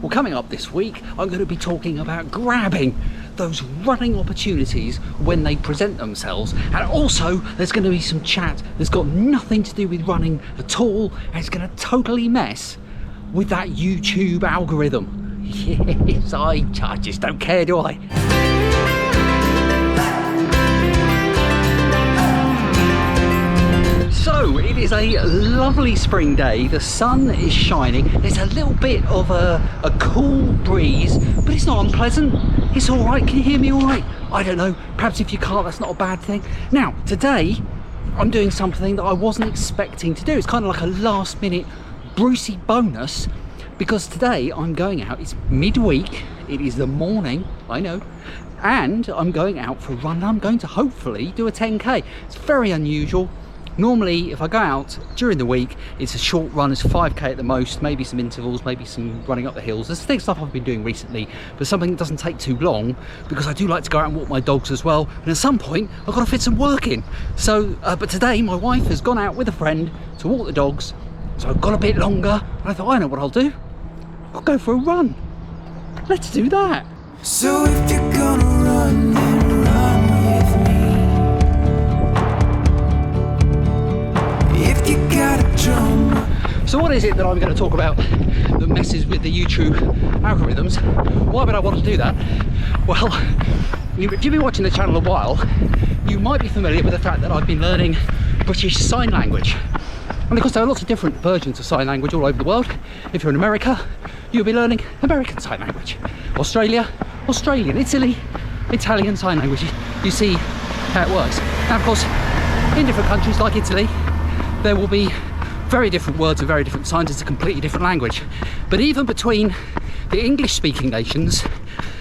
Well, coming up this week, I'm going to be talking about grabbing those running opportunities when they present themselves. And also, there's going to be some chat that's got nothing to do with running at all, and it's going to totally mess with that YouTube algorithm. Yes, I just don't care, do I? So it is a lovely spring day, the sun is shining, there's a little bit of a cool breeze, but it's not unpleasant, it's alright. Can you hear me alright? I don't know, perhaps if you can't, that's not a bad thing. Now, today I'm doing something that I wasn't expecting to do. It's kind of like a last minute Brucey bonus, because today I'm going out, it's midweek, it is the morning, I know, and I'm going out for a run. I'm going to hopefully do a 10k. It's very unusual. Normally, if I go out during the week, it's a short run, it's 5k at the most, maybe some intervals, maybe some running up the hills. There's stuff I've been doing recently, but something that doesn't take too long, because I do like to go out and walk my dogs as well, and at some point I've got to fit some work in. So, but today my wife has gone out with a friend to walk the dogs, so I've got a bit longer, and I thought, I know what I'll do. I'll go for a run. Let's do that. So if you're gonna run, then run with me. If you got a drum. So what is it that I'm going to talk about that messes with the YouTube algorithms? Why would I want to do that? Well, if you've been watching the channel a while, you might be familiar with the fact that I've been learning British Sign Language. And of course there are lots of different versions of sign language all over the world. If you're in America, you'll be learning American Sign Language. Australia, Australian. Italy, Italian Sign Language. You see how it works. Now of course, in different countries like Italy, there will be very different words and very different signs. It's a completely different language. But even between the English-speaking nations,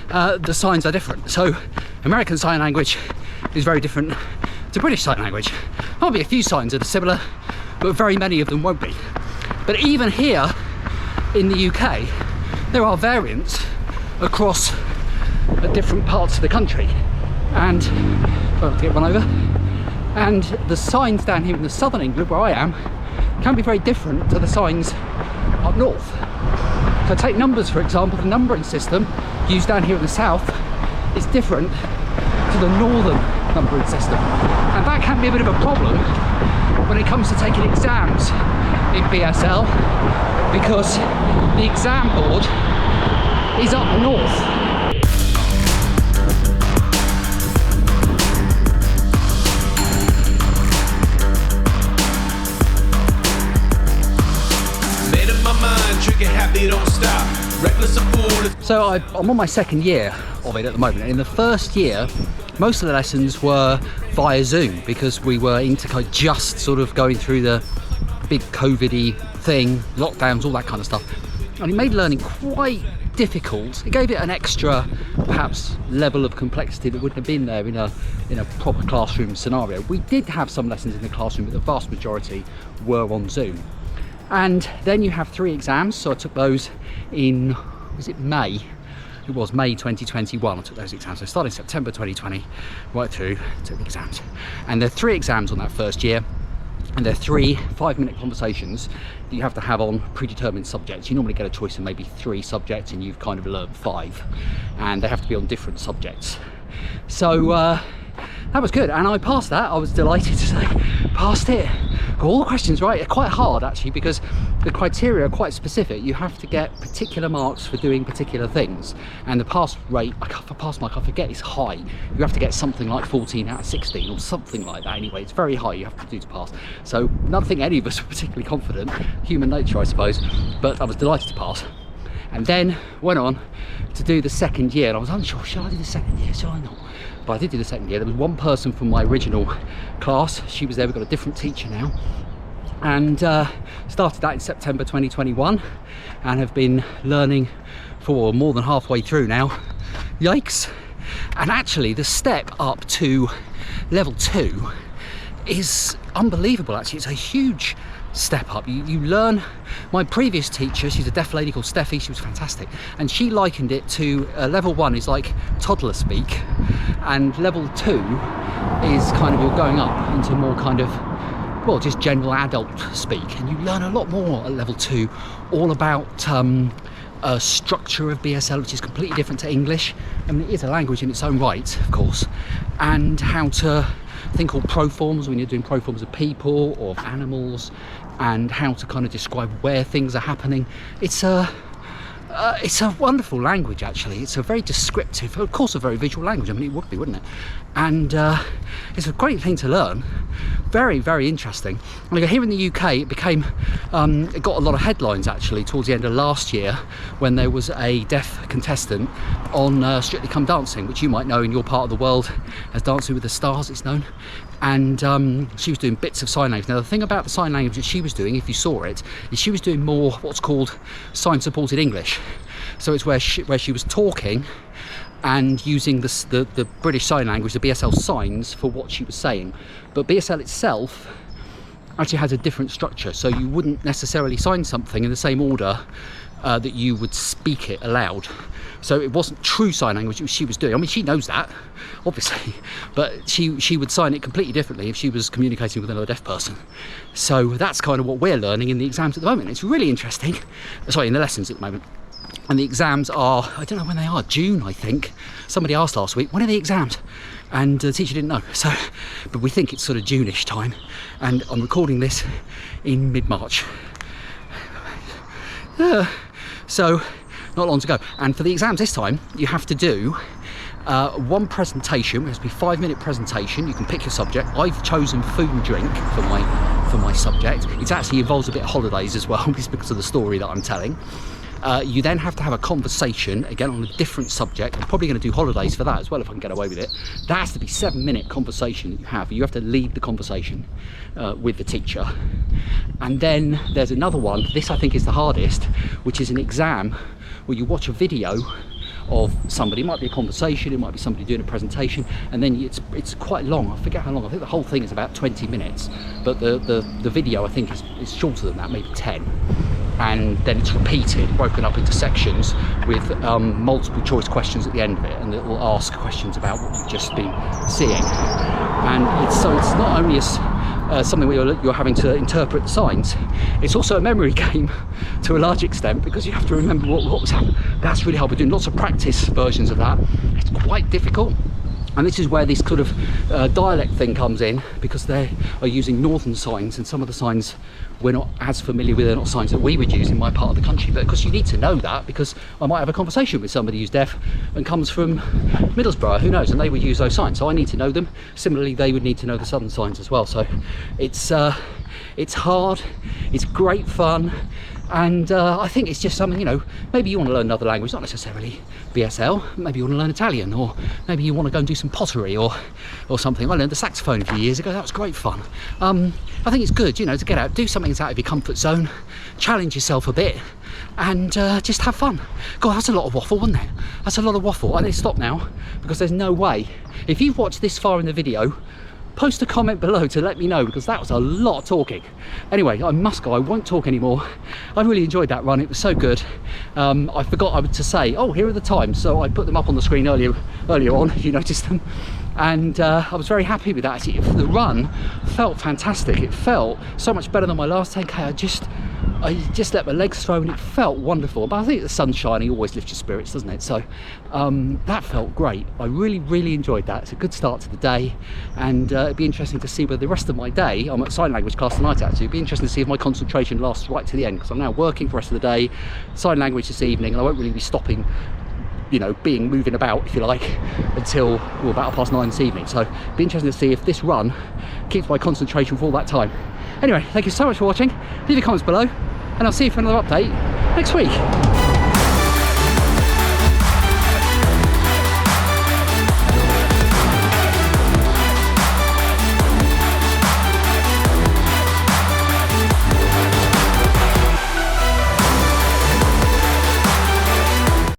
the signs are different. So American Sign Language is very different to British Sign Language. There'll be a few signs that are similar, but very many of them won't be. But even here in the UK, there are variants across different parts of the country. And, well, to get one over, and the signs down here in the southern England, where I am, can be very different to the signs up north. So take numbers, for example, the numbering system used down here in the south is different to the northern numbering system. And that can be a bit of a problem when it comes to taking exams in BSL, because the exam board is up north. Made up my mind, trigger happy, don't stop. Reckless and fool. So I'm on my second year of it at the moment. In the first year, most of the lessons were via Zoom, because we were just sort of going through the big COVID-y thing, lockdowns, all that kind of stuff. And it made learning quite difficult. It gave it an extra, perhaps, level of complexity that wouldn't have been there in a proper classroom scenario. We did have some lessons in the classroom, but the vast majority were on Zoom. And then you have 3 exams, so I took those in, was it May? It was May 2021 I took those exams. So I started September 2020, right through, took the exams. And there are 3 exams on that first year, and they're 3 5-minute conversations that you have to have on predetermined subjects. You normally get a choice of maybe 3 subjects, and you've kind of learned 5, and they have to be on different subjects. So that was good, and I passed that. I was delighted to say, passed it. Got all the questions right. They're quite hard actually, because the criteria are quite specific. You have to get particular marks for doing particular things, and the pass rate, for pass mark, I forget, is high. You have to get something like 14 out of 16 or something like that. Anyway, it's very high you have to do to pass. So nothing any of us were particularly confident, human nature I suppose, but I was delighted to pass. And then went on to do the second year, and I was unsure, should I do the second year, should I not? But I did do the second year. There was one person from my original class, she was there. We've got a different teacher now, and started that in September 2021, and have been learning for more than halfway through now. Yikes. And actually the step up to level 2 is unbelievable. Actually, it's a huge step up. You learn. My previous teacher, she's a deaf lady called Steffi, she was fantastic, and she likened it to level 1 is like toddler speak, and level 2 is kind of, you're going up into more kind of, well, just general adult speak, and you learn a lot more at level 2, all about structure of BSL, which is completely different to English. I mean, it is a language in its own right, of course, and how to think called proforms when you're doing proforms of people or of animals, and how to kind of describe where things are happening. It's a wonderful language, actually. It's a very descriptive, of course, a very visual language. I mean, it would be, wouldn't it? And it's a great thing to learn. Very, very interesting. And here in the UK, it became, it got a lot of headlines, actually, towards the end of last year, when there was a deaf contestant on Strictly Come Dancing, which you might know in your part of the world as Dancing with the Stars, it's known. And she was doing bits of sign language. Now, the thing about the sign language that she was doing, if you saw it, is she was doing more what's called sign-supported English. So it's where she was talking and using the British Sign Language, the BSL signs, for what she was saying. But BSL itself actually has a different structure, so you wouldn't necessarily sign something in the same order that you would speak it aloud. So it wasn't true sign language which she was doing. I mean, she knows that, obviously, but she would sign it completely differently if she was communicating with another deaf person. So that's kind of what we're learning in the exams at the moment. It's really interesting. Sorry, in the lessons at the moment. And the exams are, I don't know when they are, June, I think. Somebody asked last week, when are the exams? And the teacher didn't know. So, but we think it's sort of June-ish time. And I'm recording this in mid-March. So, not long to go. And for the exams this time, you have to do one presentation. It has to be a 5-minute presentation. You can pick your subject. I've chosen food and drink for my subject. It actually involves a bit of holidays as well, just because of the story that I'm telling. You then have to have a conversation, again on a different subject. I'm probably going to do holidays for that as well if I can get away with it. That has to be 7-minute conversation that you have. You have to lead the conversation with the teacher. And then there's another one, this I think is the hardest, which is an exam where you watch a video of somebody. It might be a conversation, it might be somebody doing a presentation, and then it's quite long. I forget how long. I think the whole thing is about 20 minutes, but the video I think is shorter than that, maybe 10. And then it's repeated, broken up into sections with multiple choice questions at the end of it, and it will ask questions about what you've just been seeing. And it's not only something where you're having to interpret the signs, it's also a memory game to a large extent, because you have to remember what was happening. That's really hard. We're doing lots of practice versions of that. It's quite difficult. And this is where this sort of dialect thing comes in, because they are using northern signs, and some of the signs we're not as familiar with. They're not signs that we would use in my part of the country, but because you need to know that, because I might have a conversation with somebody who's deaf and comes from Middlesbrough, who knows, and they would use those signs, so I need to know them. Similarly, they would need to know the southern signs as well. So it's hard, it's great fun. And I think it's just something, you know, maybe you want to learn another language, not necessarily BSL, maybe you want to learn Italian, or maybe you want to go and do some pottery or something. I learned the saxophone a few years ago, that was great fun. I think it's good, you know, to get out, do something that's out of your comfort zone, challenge yourself a bit, and just have fun. God, that's a lot of waffle, wasn't it? That's a lot of waffle. I need to stop now, because there's no way. If you've watched this far in the video, post a comment below to let me know, because that was a lot of talking. Anyway, I must go, I won't talk anymore. I really enjoyed that run, it was so good. I forgot to say, oh, here are the times, so I put them up on the screen earlier on, if you noticed them. And I was very happy with that. Actually, the run felt fantastic. It felt so much better than my last 10k. I just let my legs throw, and it felt wonderful. But I think the sun shining always lifts your spirits, doesn't it? So that felt great. I really, really enjoyed that. It's a good start to the day, and it'd be interesting to see whether the rest of my day, I'm at sign language class tonight actually, it'd be interesting to see if my concentration lasts right to the end, because I'm now working for the rest of the day, sign language this evening, and I won't really be stopping, you know, moving about, if you like, until about 9:30 this evening. So it'd be interesting to see if this run keeps my concentration for all that time. Anyway, thank you so much for watching. Leave your comments below, and I'll see you for another update next week.